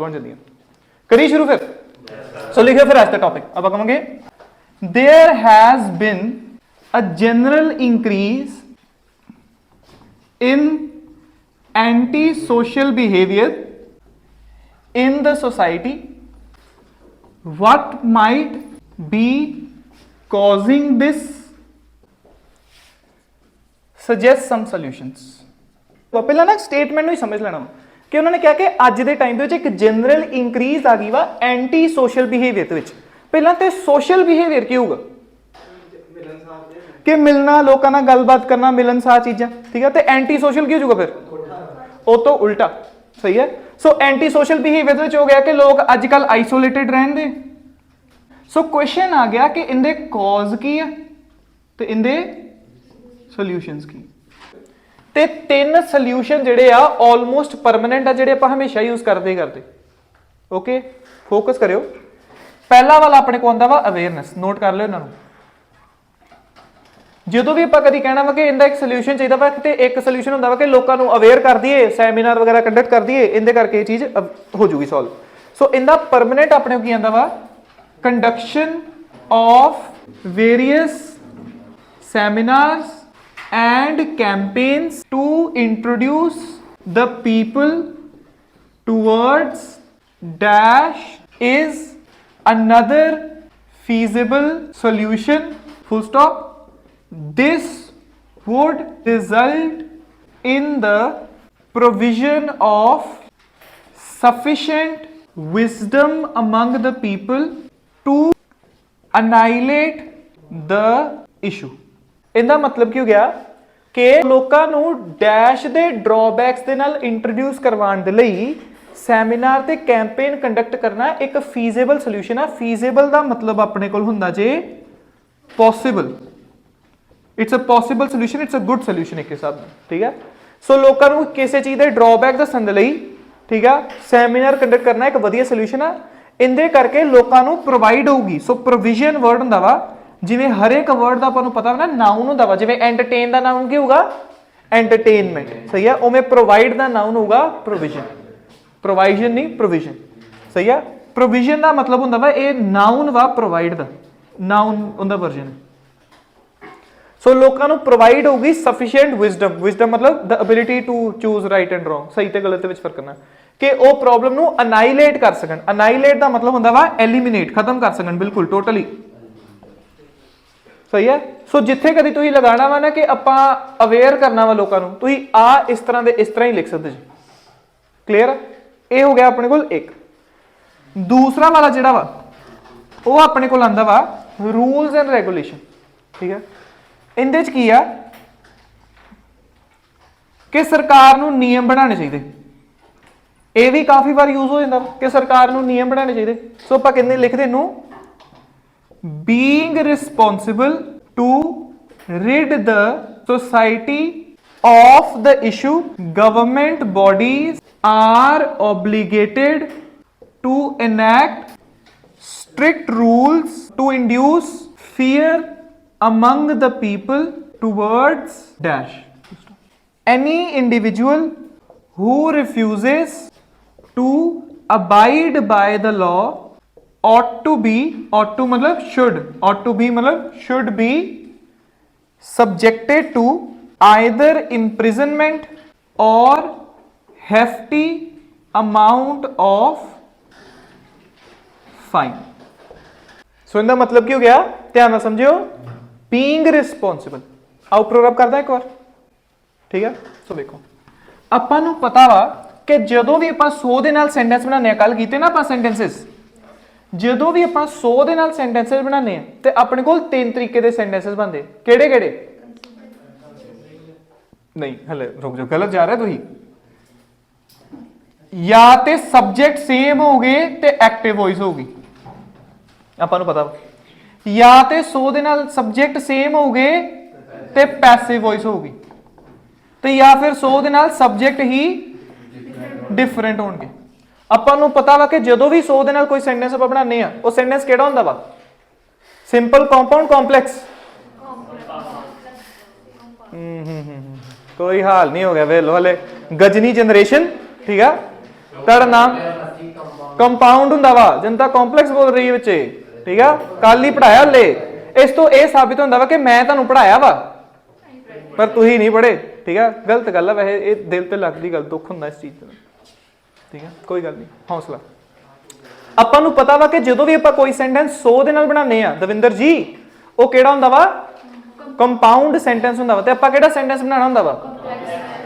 कौन जल्दी करिए शुरू फिर। सो लिखिए फिर आज का टॉपिक अब कहेंगे there has been a general increase in anti social behaviour in the society, what might be causing this, suggest some solutions. पहला ना स्टेटमेंट ਨੂੰ ਹੀ ਸਮਝ ਲੈਣਾ ਕਿ ਉਹਨਾਂ ਨੇ ਕਿਹਾ ਕਿ ਅੱਜ ਦੇ ਟਾਈਮ ਦੇ ਵਿੱਚ ਇੱਕ ਜਨਰਲ ਇੰਕਰੀਜ਼ ਆ ਗਈ ਵਾ ਐਂਟੀ ਸੋਸ਼ਲ ਬਿਹੇਵੀਅਰ ਦੇ ਵਿੱਚ। ਪਹਿਲਾਂ ਤੇ ਸੋਸ਼ਲ ਬਿਹੇਵੀਅਰ ਕੀ ਹੋਊਗਾ ਕਿ ਮਿਲਣਾ, ਲੋਕਾਂ ਨਾਲ ਗੱਲਬਾਤ ਕਰਨਾ, ਮਿਲਨਸਾਰ ਚੀਜ਼ਾਂ, ਠੀਕ ਹੈ। ਤੇ ਐਂਟੀ ਸੋਸ਼ਲ ਕੀ ਹੋ ਜਾਊਗਾ ਫਿਰ ਉਹ ਤੋਂ ਉਲਟਾ, ਸਹੀ ਹੈ। ਸੋ ਐਂਟੀ ਸੋਸ਼ਲ ਬਿਹੇਵੀਅਰ ਦੇ ਵਿੱਚ ਹੋ ਗਿਆ ਕਿ ਲੋਕ ਅੱਜ ਕੱਲ ਆਈਸੋਲੇਟਿਡ ਰਹਿੰਦੇ। ਸੋ ਕੁਐਸਚਨ ਆ ਗਿਆ ਕਿ ਇਹਦੇ ਕਾਜ਼ ਕੀ ਆ ਤੇ ਇਹਦੇ ਸੋਲੂਸ਼ਨਸ ਕੀ। ਤੇ ਤਿੰਨ ਸੋਲੂਸ਼ਨ ਜਿਹੜੇ ਆ ਆਲਮੋਸਟ ਪਰਮਾਨੈਂਟ ਆ, ਜਿਹੜੇ ਆਪਾਂ ਹਮੇਸ਼ਾ ਯੂਜ਼ ਕਰਦੇ ਓਕੇ। ਫੋਕਸ ਕਰਿਓ। ਪਹਿਲਾ ਵਾਲਾ ਆਪਣੇ ਕੋਲ ਆਉਂਦਾ ਵਾ ਅਵੇਅਰਨੈਸ, ਨੋਟ ਕਰ ਲਿਓ ਇਹਨਾਂ ਨੂੰ। ਜਦੋਂ ਵੀ ਆਪਾਂ ਕਦੀ ਕਹਿਣਾ ਵਾ ਕਿ ਇਹਦਾ ਇੱਕ ਸੋਲੂਸ਼ਨ ਚਾਹੀਦਾ ਵਾ ਤੇ ਇੱਕ ਸੋਲੂਸ਼ਨ ਹੁੰਦਾ ਵਾ ਕਿ ਲੋਕਾਂ ਨੂੰ ਅਵੇਅਰ ਕਰ ਦਈਏ, ਸੈਮੀਨਾਰ ਵਗੈਰਾ ਕੰਡਕਟ ਕਰ ਦਈਏ, ਇਹਦੇ ਕਰਕੇ ਇਹ ਚੀਜ਼ ਹੋ ਜੂਗੀ ਸੋਲਵ। ਸੋ ਇਹਦਾ ਪਰਮਾਨੈਂਟ ਆਪਣੇ ਕੀ ਆਉਂਦਾ ਵਾ conduction of various seminars and campaigns to introduce the people towards dash is another feasible solution, full stop. This would result in the provision of sufficient wisdom among the people to annihilate the issue। ਇਹਦਾ ਮਤਲਬ ਕੀ ਹੋ ਗਿਆ ਕਿ ਲੋਕਾਂ ਨੂੰ dash ਦੇ drawbacks ਦੇ ਨਾਲ ਇੰਟਰੋਡਿਊਸ ਕਰਵਾਉਣ ਦੇ ਲਈ ਸੈਮੀਨਾਰ ਤੇ ਕੈਂਪੇਨ ਕੰਡਕਟ ਕਰਨਾ ਇੱਕ ਫੀਜ਼ੇਬਲ ਸੋਲੂਸ਼ਨ ਆ। ਫੀਜ਼ੇਬਲ ਦਾ ਮਤਲਬ ਆਪਣੇ ਕੋਲ ਹੁੰਦਾ ਜੇ possible. It's a possible solution, it's a good solution ਇੱਕ ਹਿਸਾਬ ਨਾਲ, ਠੀਕ ਹੈ। ਸੋ ਲੋਕਾਂ ਨੂੰ ਕਿਸੇ ਚੀਜ਼ ਦੇ ਡਰਾਬੈਕ ਦੱਸਣ ਦੇ ਲਈ, ਠੀਕ ਆ, ਸੈਮੀਨਾਰ ਕੰਡਕਟ ਕਰਨਾ ਇੱਕ ਵਧੀਆ ਸੋਲੂਸ਼ਨ ਆ। ਇਹਦੇ ਕਰਕੇ ਲੋਕਾਂ ਨੂੰ ਪ੍ਰੋਵਾਈਡ ਹੋਊਗੀ। ਸੋ ਪ੍ਰੋਵੀਜ਼ਨ ਵਰਡ ਹੁੰਦਾ ਵਾ, ਜਿਵੇਂ ਹਰ ਇੱਕ ਵਰਡ ਦਾ ਆਪਾਂ ਨੂੰ ਪਤਾ ਨਾ ਨਾਉਨ ਹੁੰਦਾ ਵਾ। ਜਿਵੇਂ ਐਂਟਰਟੇਨ ਦਾ ਨਾਉਨ ਕੀ ਹੋਊਗਾ ਐਂਟਰਟੇਨਮੈਂਟ, ਸਹੀ ਆ। ਉਵੇਂ ਪ੍ਰੋਵਾਈਡ ਦਾ ਨਾਉਨ ਹੋਊਗਾ ਪ੍ਰੋਵੀਜ਼ਨ। ਪ੍ਰੋਵਾਈਜ਼ਨ ਨਹੀਂ ਪ੍ਰੋਵੀਜ਼ਨ, ਸਹੀ ਆ। ਪ੍ਰੋਵੀਜ਼ਨ ਦਾ ਮਤਲਬ ਹੁੰਦਾ ਵਾ ਇਹ ਨਾਉਨ ਵਾ, ਪ੍ਰੋਵਾਈਡ ਦਾ ਨਾਉਨ ਉਹਦਾ ਵਰਜਨ। ਸੋ ਲੋਕਾਂ ਨੂੰ ਪ੍ਰੋਵਾਈਡ ਹੋਊਗੀ ਸਫੀਸ਼ੀਐਂਟ ਵਿਜ਼ਡਮ। ਵਿਜ਼ਡਮ ਮਤਲਬ the ability to choose right and wrong, ਸਹੀ ਤੇ ਗਲਤ ਦੇ ਵਿੱਚ ਫਰਕ ਕਰਨਾ, ਕਿ ਉਹ ਪ੍ਰੋਬਲਮ ਨੂੰ ਅਨਾਈਲੇਟ ਕਰ ਸਕਣ। ਅਨਾਈਲੇਟ ਦਾ ਮਤਲਬ ਹੁੰਦਾ ਵਾ ਐਲੀਮੀਨੇਟ, ਖਤਮ ਕਰ ਸਕਣ ਬਿਲਕੁਲ ਟੋਟਲੀ, ਸਹੀ ਹੈ। ਸੋ ਜਿੱਥੇ ਕਦੀ ਤੁਸੀਂ ਲਗਾਣਾ ਵਾ ਨਾ ਕਿ ਆਪਾਂ ਅਵੇਅਰ ਕਰਨਾ ਵਾ ਲੋਕਾਂ ਨੂੰ, ਤੁਸੀਂ ਆ ਇਸ ਤਰ੍ਹਾਂ ਦੇ ਇਸ ਤਰ੍ਹਾਂ ਹੀ ਲਿਖ ਸਕਦੇ ਜੀ। ਕਲੀਅਰ? ਇਹ ਹੋ ਗਿਆ ਆਪਣੇ ਕੋਲ ਇੱਕ। ਦੂਸਰਾ ਵਾਲਾ ਜਿਹੜਾ ਵਾ ਉਹ ਆਪਣੇ ਕੋਲ ਆਂਦਾ ਵਾ ਰੂਲਸ ਐਂਡ ਰੈਗੂਲੇਸ਼ਨ, ਠੀਕ ਹੈ। ਇਹਦੇ ਚ ਕੀ ਆ ਕਿ ਸਰਕਾਰ ਨੂੰ ਨਿਯਮ ਬਣਾਉਣੇ ਚਾਹੀਦੇ। ਇਹ ਵੀ ਕਾਫੀ ਵਾਰ ਯੂਜ਼ ਹੋ ਜਾਂਦਾ ਕਿ ਸਰਕਾਰ ਨੂੰ ਨਿਯਮ ਬਣਾਉਣੇ ਚਾਹੀਦੇ। ਸੋ ਆਪਾਂ ਕਹਿੰਦੇ ਲਿਖਦੇ ਨੂੰ being responsible to rid the society of the issue, government bodies are obligated to enact strict rules to induce fear among the people towards dash. Any individual who refuses to abide by the law ought to be, ought to मतलब should, ought to be मतलब should be subjected to either imprisonment or hefty amount of fine। सो इनका मतलब ਕੀ ਹੋ ਗਿਆ, ਧਿਆਨ ਨਾਲ ਸਮਝਿਓ। being responsible ਆਓ ਪ੍ਰੋਵਰਬ ਕਰਦਾ ਇੱਕ ਵਾਰ, ਠੀਕ ਹੈ। ਸੋ ਦੇਖੋ ਆਪਾਂ ਨੂੰ ਪਤਾ ਵਾ ਕਿ ਜਦੋਂ ਵੀ ਆਪਾਂ 100 ਦੇ ਨਾਲ ਸੈਂਟੈਂਸ ਬਣਾਉਂਦੇ ਆ, ਕੱਲ ਕੀਤੇ ਨਾ ਆਪਾਂ ਸੈਂਟੈਂਸਸ, ਜਦੋਂ ਵੀ ਆਪਾਂ 100 ਦੇ ਨਾਲ ਸੈਂਟੈਂਸਸ ਬਣਾਉਂਦੇ ਆ ਤੇ ਆਪਣੇ ਕੋਲ ਤਿੰਨ ਤਰੀਕੇ ਦੇ ਸੈਂਟੈਂਸਸ ਬਣਦੇ। ਕਿਹੜੇ ਕਿਹੜੇ? ਨਹੀਂ ਹਲੇ ਰੁਕ ਜਾਓ, ਗਲਤ ਜਾ ਰਿਹਾ ਤੁਸੀਂ। ਜਾਂ ਤੇ ਸਬਜੈਕਟ ਸੇਮ ਹੋਗੇ ਤੇ ਐਕਟਿਵ ਵੌਇਸ ਹੋਊਗੀ, ਆਪਾਂ ਨੂੰ ਪਤਾ। ਜਾਂ ਤੇ 100 ਦੇ ਨਾਲ ਸਬਜੈਕਟ ਸੇਮ ਹੋਗੇ ਤੇ ਪੈਸਿਵ ਵੌਇਸ ਹੋਊਗੀ, ਤੇ ਜਾਂ ਫਿਰ 100 ਦੇ ਨਾਲ ਸਬਜੈਕਟ ਹੀ ਡਿਫਰੈਂਟ ਹੋਣਗੇ। ਆਪਾਂ ਨੂੰ ਪਤਾ ਵਾ ਕਿ ਜਦੋਂ ਵੀ 100 ਦੇ ਨਾਲ ਕੋਈ ਸੈਂਟੈਂਸ ਆਪਾਂ ਬਣਾਉਂਦੇ ਆ, ਉਹ ਸੈਂਟੈਂਸ ਕਿਹੜਾ ਹੁੰਦਾ ਵਾ? Simple, compound, complex. कोई हाल नहीं हो गया वे लो हले गजनी जनरेशन, ठीक है। तेरा नाम ਕੰਪਾਊਂਡ ਹੁੰਦਾ ਵਾ, ਜਨਤਾ ਕੰਪਲੈਕਸ ਬੋਲ ਰਹੀ ਹੈ ਬੱਚੇ, ਠੀਕ ਆ। ਕੱਲ ਹੀ ਪੜਾਇਆ ਹਲੇ। ਇਸ ਤੋਂ ਇਹ ਸਾਬਿਤ ਹੁੰਦਾ ਵਾ ਕਿ ਮੈਂ ਤੁਹਾਨੂੰ ਪੜਾਇਆ ਵਾ ਪਰ ਤੁਸੀਂ ਨਹੀਂ ਪੜੇ, ਠੀਕ ਆ। ਗਲਤ ਗੱਲ ਆ ਵੈਸੇ, ਇਹ ਦਿਲ ਤੇ ਲੱਗਦੀ ਗੱਲ, ਦੁੱਖ ਹੁੰਦਾ ਇਸ ਚੀਜ਼ ਦਾ, ਠੀਕ ਆ। ਕੋਈ ਗੱਲ ਨਹੀਂ, ਹੌਸਲਾ। ਆਪਾਂ ਨੂੰ ਪਤਾ ਵਾ ਕਿ ਜਦੋਂ ਵੀ ਆਪਾਂ ਕੋਈ ਸੈਂਟੈਂਸ 100 ਦੇ ਨਾਲ ਬਣਾਉਂਦੇ ਆ ਦਵਿੰਦਰ ਜੀ, ਉਹ ਕਿਹੜਾ ਹੁੰਦਾ ਵਾ? ਕੰਪਾਊਂਡ ਸੈਂਟੈਂਸ ਹੁੰਦਾ ਵਾ। ਤੇ ਆਪਾਂ ਕਿਹੜਾ ਸੈਂਟੈਂਸ ਬਣਾਉਣਾ ਹੁੰਦਾ ਵਾ?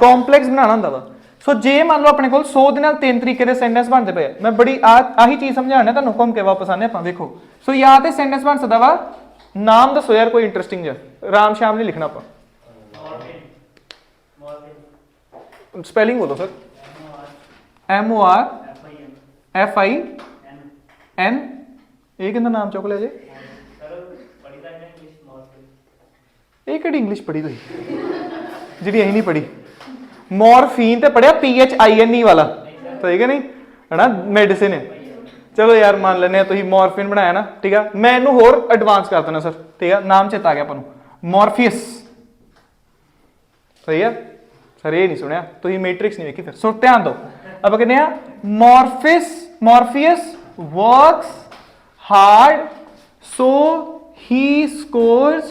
ਕੰਪਲੈਕਸ ਬਣਾਉਣਾ ਹੁੰਦਾ ਵਾ। ਸੋ ਜੇ ਮੰਨ ਲਓ ਆਪਣੇ ਕੋਲ 100 ਦੇ ਨਾਲ 3 ਤਰੀਕੇ ਦੇ ਸੈਂਟੈਂਸ ਬਣਦੇ ਪਏ, ਮੈਂ ਬੜੀ ਆਹੀ ਚੀਜ਼ ਸਮਝਾਉਣਾ ਤੁਹਾਨੂੰ, ਘੁੰਮ ਕੇ ਵਾਪਸ ਆਨੇ ਆਪਾਂ। ਵੇਖੋ, ਸੋ ਜਾਂ ਤੇ ਸੈਂਟੈਂਸ ਬਣ ਸਕਦਾ ਵਾ, ਨਾਮ ਦੱਸੋ ਯਾਰ ਕੋਈ ਇੰਟਰਸਟਿੰਗ ਜਿਹਾ, ਰਾਮ ਸ਼ਾਮ ਨਹੀਂ ਲਿਖਣਾ ਆਪਾਂ। ਸਪੈਲਿੰਗ ਬੋਲੋ ਸਰ। MORFIN। ਇਹ ਕਿੰਦਾ ਨਾਮ ਚੁੱਕ ਲਿਆ ਜੇ? ਇਹ ਕਿਹੜੀ ਇੰਗਲਿਸ਼ ਪੜ੍ਹੀ ਤੁਸੀਂ ਜਿਹੜੀ ਅਸੀਂ ਨਹੀਂ ਪੜ੍ਹੀ? ਮੋਰਫੀਨ ਤੇ ਪੜਿਆ PHINE ਵਾਲਾ, ਠੀਕ ਹੈ ਨਹੀਂ ਹਨਾ, ਮੈਡੀਸਿਨ ਹੈ। ਚਲੋ ਯਾਰ ਮੰਨ ਲੈਂਦੇ ਆ ਤੁਸੀਂ ਮੋਰਫਿਨ ਬਣਾਇਆ ਨਾ, ਠੀਕ ਆ। ਮੈਂ ਇਹਨੂੰ ਹੋਰ ਐਡਵਾਂਸ ਕਰ ਦੇਣਾ ਸਰ, ਠੀਕ ਆ। ਨਾਮ ਚੇਤਾ ਆ ਗਿਆ ਆਪਾਂ ਨੂੰ, ਮੋਰਫੀਅਸ, ਸਹੀ ਆ ਸਰ। ਇਹ ਨਹੀਂ ਸੁਣਿਆ ਤੁਸੀਂ, ਮੈਟ੍ਰਿਕਸ ਨਹੀਂ ਵੇਖੀ ਫਿਰ। ਸੋ ਧਿਆਨ ਦਿਓ, ਆਪਾਂ ਕਹਿੰਦੇ ਆ ਮੋਰਫੀਅਸ works hard so he scores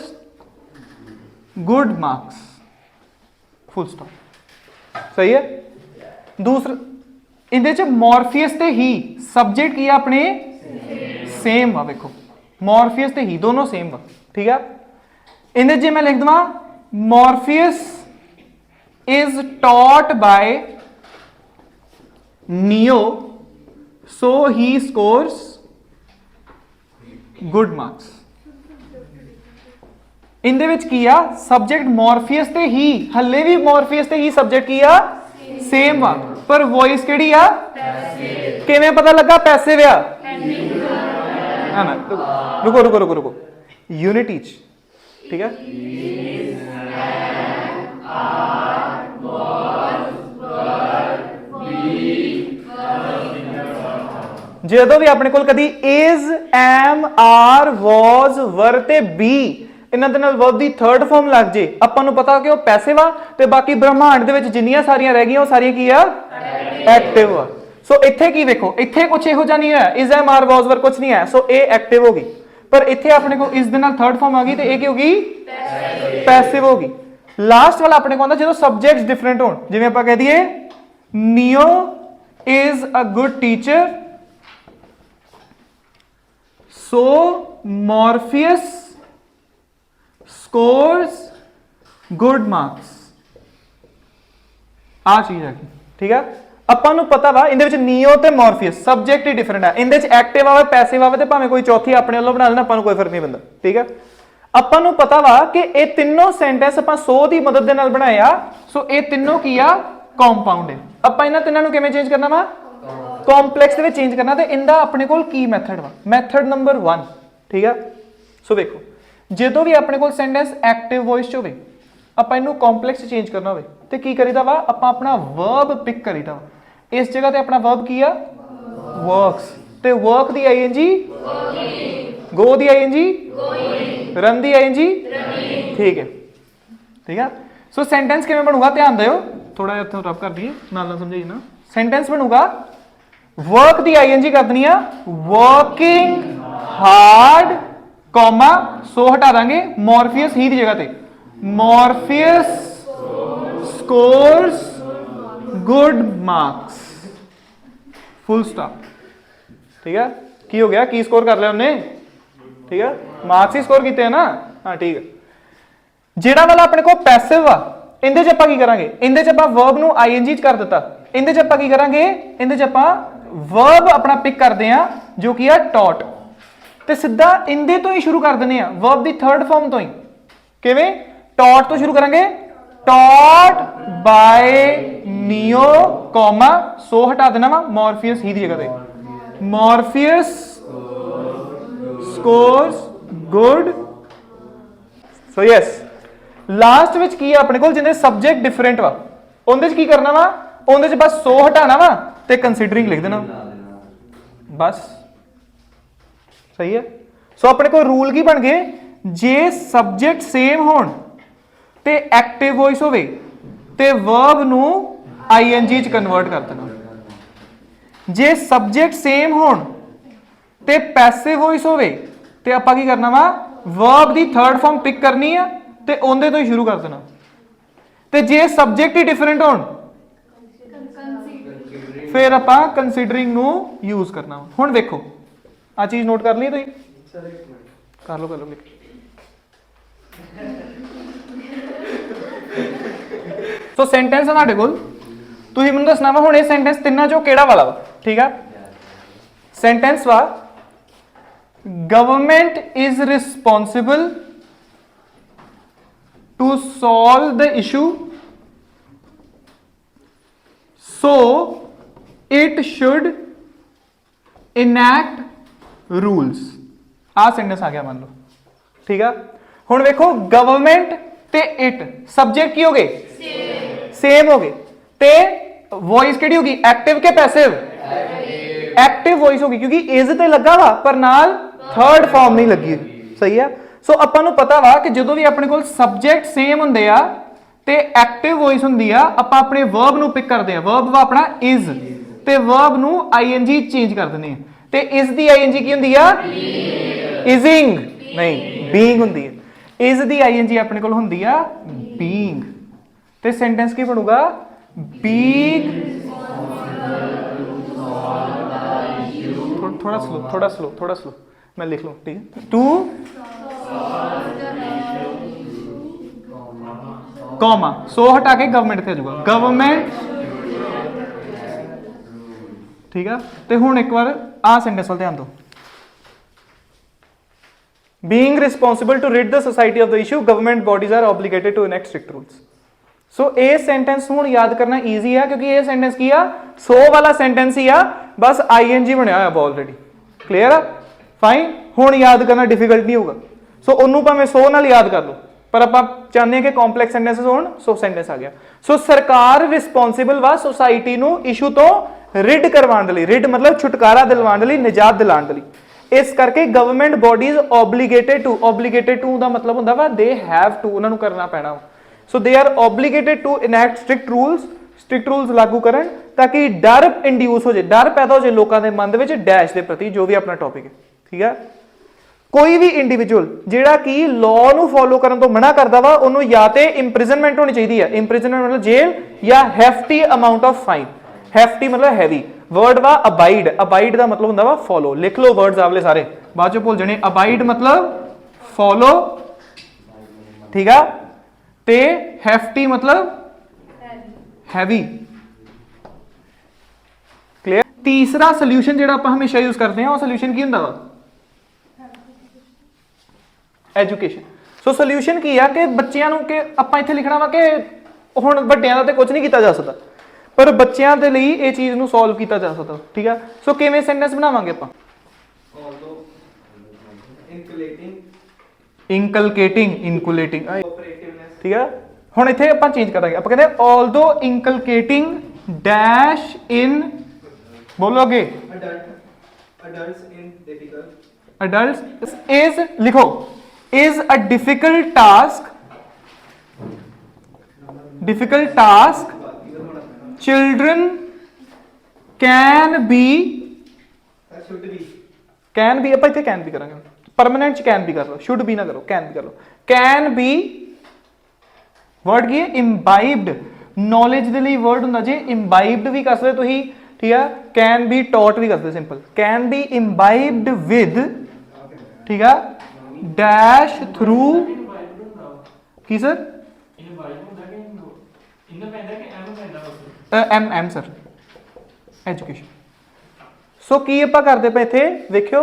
good marks, full stop, सही है। दूसरा ਇਹਦੇ ਚ ਮੋਰਫੀਅਸ ਤੇ ਹੀ ਸਬਜੈਕਟ ਕੀ ਆ ਆਪਣੇ? ਸੇਮ ਆ। ਵੇਖੋ ਮੋਰਫੀਅਸ ਤੇ ਹੀ ਦੋਨੋਂ ਸੇਮ ਆ, ਠੀਕ ਆ। ਇਹਦੇ ਜੇ ਮੈਂ ਲਿਖ ਦਵਾਂ ਮੋਰਫੀਅਸ is taught by Neo so he scores good marks। ਇਹਦੇ ਵਿੱਚ ਕੀ ਆ? ਸਬਜੈਕਟ ਮੋਰਫੀਅਸ ਤੇ ਹੀ, ਹੱਲੇ ਵੀ ਮੋਰਫੀਅਸ ਤੇ ਹੀ ਸਬਜੈਕਟ ਕੀ ਆ? ਸੇਮ ਆ, ਪਰ ਵੌਇਸ ਕਿਹੜੀ ਆ? ਪੈਸਿਵ। ਕਿਵੇਂ ਪਤਾ ਲੱਗਾ ਪੈਸਿਵ ਆ? ਹਾਂ ਨਾ, ਰੁਕੋ ਯੂਨਿਟੀ ਚ, ਠੀਕ ਆ। ਜਦੋਂ ਵੀ ਆਪਣੇ ਕੋਲ ਕਦੀ is, am, are, was, were ਤੇ be ਇਹਨਾਂ ਦੇ ਨਾਲ verb ਦੀ ਥਰਡ ਫਾਰਮ ਲੱਗ ਜੇ, ਆਪਾਂ ਨੂੰ ਪਤਾ ਕਿ ਉਹ ਪੈਸਿਵ ਆ, ਤੇ ਬਾਕੀ ਬ੍ਰਹਮਾਂਡ ਦੇ ਵਿੱਚ ਜਿੰਨੀਆਂ ਸਾਰੀਆਂ ਰਹਿ ਗਈਆਂ ਉਹ ਸਾਰੀਆਂ ਕੀ ਆ? ਐਕਟਿਵ ਆ। ਸੋ ਇੱਥੇ ਕੀ ਵੇਖੋ, ਇੱਥੇ ਕੁਝ ਇਹੋ ਜਿਹਾ ਨਹੀਂ ਹੋਇਆ, is, am, are, was, were ਕੁਝ ਨਹੀਂ ਹੈ, ਸੋ ਇਹ ਐਕਟਿਵ ਹੋ ਗਈ। ਪਰ ਇੱਥੇ ਆਪਣੇ ਕੋਲ ਇਸ ਦੇ ਨਾਲ ਥਰਡ ਫਾਰਮ ਆ ਗਈ ਤੇ ਇਹ ਕੀ ਹੋ ਗਈ? ਪੈਸਿਵ ਹੋ ਗਈ। ਲਾਸਟ ਵਾਲਾ ਆਪਣੇ ਕੋਲ ਹੁੰਦਾ ਜਦੋਂ ਸਬਜੈਕਟਸ ਡਿਫਰੈਂਟ ਹੋਣ, ਜਿਵੇਂ ਆਪਾਂ ਕਹਿ ਦਈਏ Neo is a good teacher so Morpheus scores good marks। ਆ ਚੀਜ਼ ਹੈ, ਠੀਕ ਹੈ। ਆਪਾਂ ਨੂੰ ਪਤਾ ਵਾ ਇਹਦੇ ਵਿੱਚ ਨੀਓ ਤੇ ਮੋਰਫੀਅਸ ਸਬਜੈਕਟ ਹੀ ਡਿਫਰੈਂਟ ਹੈ। ਇਹਦੇ ਵਿੱਚ ਐਕਟਿਵ ਆਵੇ, ਪੈਸਿਵ ਆਵੇ, ਤੇ ਭਾਵੇਂ ਕੋਈ ਚੌਥੀ ਆਪਣੇ ਵੱਲੋਂ ਬਣਾ ਲੈਣਾ, ਆਪਾਂ ਨੂੰ ਕੋਈ ਫਰਕ ਨਹੀਂ ਪੈਂਦਾ, ਠੀਕ ਹੈ। ਆਪਾਂ ਨੂੰ ਪਤਾ ਵਾ ਕਿ ਇਹ ਤਿੰਨੋਂ ਸੈਂਟੈਂਸ ਆਪਾਂ 100 ਦੀ ਮਦਦ ਦੇ ਨਾਲ ਬਣਾਏ ਆ, ਸੋ ਇਹ ਤਿੰਨੋਂ ਕੀ ਆ? ਕੰਪਾਊਂਡ ਹੈ। ਆਪਾਂ ਇਹਨਾਂ ਤਿੰਨਾਂ ਨੂੰ ਕਿਵੇਂ ਚੇਂਜ ਕਰਨਾ ਵਾ? ਕੰਪਲੈਕਸ ਦੇ ਵਿੱਚ ਚੇਂਜ ਕਰਨਾ। ਤੇ ਇਹਦਾ ਆਪਣੇ ਕੋਲ ਕੀ ਮੈਥਡ ਵਾ? ਮੈਥਡ ਨੰਬਰ 1, ਠੀਕ ਆ। ਸੋ ਵੇਖੋ, ਜਦੋਂ ਵੀ ਆਪਣੇ ਕੋਲ ਸੈਂਟੈਂਸ ਐਕਟਿਵ ਵੌਇਸ ਚ ਹੋਵੇ, ਆਪਾਂ ਇਹਨੂੰ ਕੰਪਲੈਕਸ ਚੇਂਜ ਕਰਨਾ ਹੋਵੇ ਤੇ ਕੀ ਕਰੀਦਾ ਵਾ? ਆਪਾਂ ਆਪਣਾ ਵਰਬ ਪਿਕ ਕਰੀਦਾ ਵਾ। ਇਸ ਜਗ੍ਹਾ ਤੇ ਆਪਣਾ ਵਰਬ ਕੀ ਆ? ਵਰਕਸ। ਤੇ ਵਰਕ ਦੀ ਆਈਐਨਜੀ ਗੋ, ਦੀ ਆਈਐਨਜੀ ਰਨ, ਦੀ ਆਈਐਨਜੀ ਠੀਕ ਹੈ, ਠੀਕ ਆ। ਸੋ ਸੈਂਟੈਂਸ ਕਿਵੇਂ ਬਣੂਗਾ? ਧਿਆਨ ਦਿਓ, ਥੋੜਾ ਜਿਹਾ ਇੱਥੋਂ ਰਬ ਕਰ ਦਈਏ, ਨਾਲ ਸਮਝਾਈਏ ਨਾ। ਸੈਂਟੈਂਸ ਬਣੂਗਾ ਵਰਕ ਦੀ ਆਈਐਨਜੀ ਕਰ ਦੇਣੀ ਆ, ਵਰਕਿੰਗ ਹਾਰਡ, ਕੌਮਾ, ਸੋ ਹਟਾ ਦਾਂਗੇ ਮੋਰਫੀਅਸ ਹੀ ਦੀ ਜਗ੍ਹਾ ਤੇ, Morpheus scores good marks, full stop, ਠੀਕ ਹੈ। ਕੀ ਹੋ ਗਿਆ? ਕੀ ਸਕੋਰ ਕਰ ਲਿਆ ਉਹਨੇ? ਠੀਕ ਹੈ, ਮਾਰਕਸ ਹੀ ਸਕੋਰ ਕੀਤੇ ਨਾ, ਹਾਂ ਠੀਕ ਹੈ। ਜਿਹੜਾ ਵਾਲਾ ਆਪਣੇ ਕੋਲ ਪੈਸਿਵ ਆ, ਇਹਦੇ ਚ ਆਪਾਂ ਕੀ ਕਰਾਂਗੇ? ਇਹਦੇ ਚ ਆਪਾਂ ਵਰਬ ਨੂੰ ਆਈਐਨਜੀ ਚ ਕਰ ਦਿੱਤਾ। ਇਹਦੇ ਚ ਆਪਾਂ ਕੀ ਕਰਾਂਗੇ? ਇਹਦੇ ਚ ਆਪਾਂ ਵਰਬ ਆਪਣਾ ਪਿਕ ਕਰਦੇ ਆ ਜੋ ਕੀ ਆ? ਟੌਟ। ਤੇ ਸਿੱਧਾ ਇਹਦੇ ਤੋਂ ਹੀ ਸ਼ੁਰੂ ਕਰ ਦਿੰਦੇ ਆ, ਵਰਬ ਦੀ ਥਰਡ ਫਾਰਮ ਤੋਂ ਹੀ। ਕਿਵੇਂ? ਟੌਟ ਤੋਂ ਸ਼ੁਰੂ ਕਰਾਂਗੇ, taught by Neo, comma, so ਹਟਾ ਦੇਣਾ ਵਾ ਮੋਰਫੀਅਸ ਹੀ ਦੀ ਜਗ੍ਹਾ ਤੇ, Morpheus scores good. So yes, last ਵਿੱਚ ਕੀ ਆ ਆਪਣੇ ਕੋਲ? ਜਿਹਦੇ ਸਬਜੈਕਟ ਡਿਫਰੈਂਟ ਵਾ, ਉਹਦੇ ਚ ਕੀ ਕਰਨਾ ਵਾ? ਉਹਦੇ ਚ ਬਸ ਸੋ ਹਟਾਣਾ ਵਾ ਤੇ ਕੰਸੀਡਰਿੰਗ ਲਿਖ ਦੇਣਾ, ਬਸ ਸਹੀ ਹੈ। ਸੋ ਆਪਣੇ ਕੋਲ ਰੂਲ ਕੀ ਬਣ ਗਏ? ਜੇ ਸਬਜੈਕਟ ਸੇਮ ਹੋਣ ਤੇ ਐਕਟਿਵ ਵੌਇਸ ਹੋਵੇ ਤੇ ਵਰਬ ਨੂੰ ਆਈਐਨਜੀ ਚ ਕਨਵਰਟ ਕਰ ਦੇਣਾ। जे सब्जेक्ट सेम होण ते पैसिव वॉइस होवे ते आपां की करना वा वर्ब दी थर्ड फॉर्म पिक करनी है ते उहदे तो ही शुरू कर देना ते जे सब्जेक्ट ही डिफरेंट होण फिर आपां कंसीडरिंग नू यूज करना वा। हुण देखो आ चीज नोट कर ली तुसीं कर लो सो सेंटेंस है तुहाडे कोल तुसीं मैनूं दसना वा हुण इह सेंटेंस तिन्नां चों किहड़ा वाला वा ठीक है सेंटेंस वा government is responsible to solve the issue so it should enact rules आ सेंटेंस आ गया मान लो ठीक है हुण देखो गवर्नमेंट ते इट सब्जेक्ट की हो गए सेम हो गए ते वॉइस केड़ी होगी एक्टिव के पैसिव एक्टिव वॉइस होगी क्योंकि इज ते लगा वा पर नाल थर्ड फॉर्म नहीं लगी सही है सो आपां नूं पता वा कि जदों भी अपने कोल सब्जेक्ट सेम हुंदे आ ते एक्टिव वॉइस हुंदी आ आपां अपने वर्ब नूं पिक करदे आ वर्ब वा अपना इज ते वर्ब नूं आईएनजी चेंज कर दिंदे आ ते इज दी आईएनजी की हुंदी आ इजिंग नहीं बीइंग हुंदी है इज दी आईएनजी अपने कोल हुंदी आ बीइंग ते सेंटेंस की बनूगा बीइंग थोड़ा स्लो मैं लिख लूं ठीक है टू कॉमा सो हटा के गवर्नमेंट पे जाऊगा गवर्नमेंट ठीक है ते हुण एक बार आ सेंटेंस वाल ध्यान दो being responsible to rid the society of the issue government bodies are obligated to enact strict rules सो ये सेंटेंस हुण याद करना ईजी है क्योंकि ये सेंटेंस की आ सो वाला सेंटेंस ही आ बस आईएनजी बनया है ऑलरेडी क्लियर है फाइन हुण याद करना डिफिकल्ट नहीं होगा सो ओनू भावें सो नाल याद कर लो पर आपां चाहते हैं कि कॉम्पलैक्स सेंटेंसेस होण सो सेंटेंस आ गया सो सरकार रिस्पोंसिबल वा सोसाइटी नू इशू तो रिड करवाउण दे लई रिड मतलब छुटकारा दिलवाउण दे लई निजात दिलाउण दे लई इस करके गवर्नमेंट बॉडीज ऑब्लिगेटेड टू दा मतलब हुंदा वा दे हैव टू उन्हां नू करना पैना so they are obligated to enact strict rules लागू करन ताकि डर इंड्यूस हो जाए डर पैदा हो जाए लोगों के मन दे विच डैश के प्रति जो भी अपना टॉपिक है ठीक है कोई भी इंडिविजुअल जिहड़ा कि लॉ नू फॉलो करन तो मना करदा वा ओनू या ते इंप्रिजनमेंट होनी चाहिए है इंप्रिजनमेंट मतलब जेल या hefty amount of fine hefty मतलब हैवी वर्ड वा अबाइड दा मतलब हुंदा वा फॉलो लिख लो वर्ड्स आवले सारे बाद चो भूल जाने अबाइड मतलब फॉलो ठीक है ते हैफ्टी मतलब हैवी क्लियर तीसरा सोल्यूशन जिहड़ा आपां हमेशा यूज करते हैं वो सोल्यूशन की हुंदा वा एजुकेशन सो सोल्यूशन की है कि बच्चों नूं कि आपां इत्थे लिखना वा कि हुण वड्डियां दा ते कुछ नहीं किया जा सकता पर बच्चों के लिए ये चीज़ नूं सॉल्व किया जा सकता ठीक है सो किवें सेंटेंस बनावांगे आपां इनकलकेटिंग ठीक है हुण इत्थे आपां चेंज करांगे आपां कहंदे ऑल्दो इनकलकेटिंग डैश इन बोलो अगे अडल्ट्स इज लिखो is a difficult task children can be आप इत्थे कैन बी करांगे परमानेंट कैन बी कर लो शुड बी ना करो कैन बी कर लो कैन बी वर्ड की इंबाइब्ड नॉलेज दे लिए वर्ड हुंदा जे इंबाइब्ड भी कर सकते तुसीं ठीक है कैन बी टॉट भी कर सकते simple can be imbibed with ठीक है डैश थ्रू की sir M sir education so की आपां करदे पे इत्थे देखियो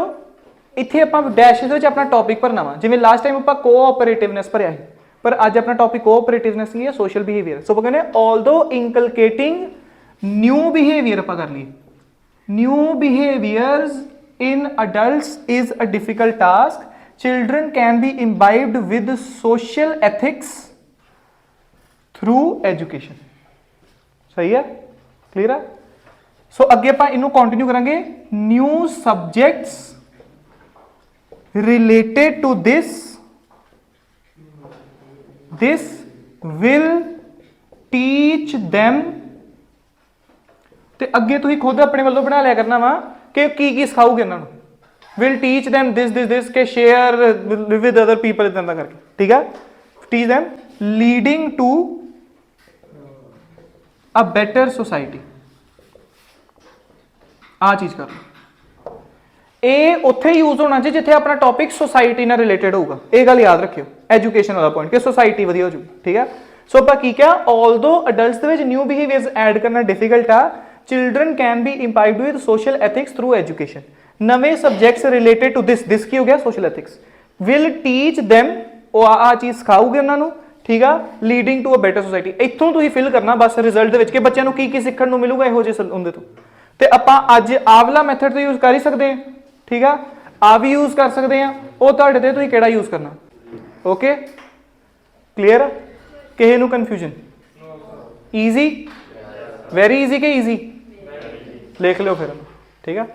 इत्थे आपां डैशेस विच अपना टॉपिक भरना वा जिवें लास्ट टाइम आपां कोऑपरेटिवनेस भरिया है पर आज अपना टॉपिक कोऑपरेटिवनेस की है सोशल बिहेवियर सो कहने ऑल्दो इनकलकेटिंग न्यू बिहेवियर आपां कर लिए new behaviours in adults is a difficult task children can be imbibed with social ethics through education सही है क्लियर है सो अगे आपां इनू कंटिन्यू करेंगे new subjects related to this will teach them ਤੇ ਅੱਗੇ ਤੁਸੀਂ ਖੁਦ ਆਪਣੇ ਵੱਲੋਂ ਬਣਾ ਲਿਆ ਕਰਨਾ ਵਾ ਕਿ ਕੀ ਸਿਖਾਓਗੇ ਇਹਨਾਂ ਨੂੰ। ਵਿਲ ਟੀਚ them this ਕਿ ਸ਼ੇਅਰ ਵਿਦ ਅਦਰ ਪੀਪਲ ਇਦਾਂ ਦਾ ਕਰਕੇ, ਠੀਕ ਆ। Teach them leading to a better society. ਆ ਚੀਜ਼ ਕਰੋ। ਇਹ ਉੱਥੇ ਯੂਜ਼ ਹੋਣਾ ਚਾਹੀਦਾ ਜਿੱਥੇ ਆਪਣਾ ਟੌਪਿਕ ਸੋਸਾਇਟੀ ਨਾਲ ਰਿਲੇਟਡ ਹੋਊਗਾ। ਇਹ ਗੱਲ ਯਾਦ ਰੱਖਿਓ, ਐਜੂਕੇਸ਼ਨ ਵਾਲਾ ਪੁਆਇੰਟ, ਕਿ ਸੋਸਾਇਟੀ ਵਧੀਆ ਹੋ ਜੂ, ਠੀਕ ਆ। ਸੋ ਆਪਾਂ ਕੀ ਕਿਹਾ, ਆਲਦੋ ਅਡਲਟਸ ਦੇ ਵਿੱਚ ਨਿਊ ਬਿਹੇਵੀਅਰਸ ਐਡ ਕਰਨਾ ਡਿਫਿਕਲਟ ਆ, children can be impaired with social ethics through education. ਨਵੇਂ ਸਬਜੈਕਟਸ ਰਿਲੇਟਡ ਟੂ ਦਿਸ ਕੀ ਹੋ ਗਿਆ, social ethics. Will teach them, ਉਹ ਆ ਚੀਜ਼ ਸਿਖਾਓਗੇ ਉਹਨਾਂ ਨੂੰ, ਠੀਕ ਆ। Leading to a better society, ਇੱਥੋਂ ਤੁਸੀਂ ਫਿਲ ਕਰਨਾ ਬਸ ਰਿਜ਼ਲਟ ਦੇ ਵਿੱਚ ਕਿ ਬੱਚਿਆਂ ਨੂੰ ਕੀ ਸਿੱਖਣ ਨੂੰ ਮਿਲੂਗਾ ਇਹੋ ਜਿਹੇ ਉਹਦੇ ਤੋਂ। ਤੇ ਆਪਾਂ ਅੱਜ ਆਵਲਾ ਮੈਥਡ ਤੋਂ ਯੂਜ਼ ਕਰ ਹੀ ਸਕਦੇ ਹਾਂ, ਠੀਕ ਆ। ਆ ਵੀ ਯੂਜ਼ ਕਰ ਸਕਦੇ ਆ, ਉਹ ਤੁਹਾਡੇ ਤੇ ਤੁਸੀਂ ਕਿਹੜਾ ਯੂਜ਼ ਕਰਨਾ। Okay, clear. ਕਿਸੇ ਨੂੰ ਕਨਫਿਊਜ਼ਨ? ਈਜ਼ੀ, ਵੈਰੀ ਈਜ਼ੀ ਕਿ ਈਜ਼ੀ? ਲਿਖ ਲਿਓ ਫਿਰ, ਠੀਕ ਆ।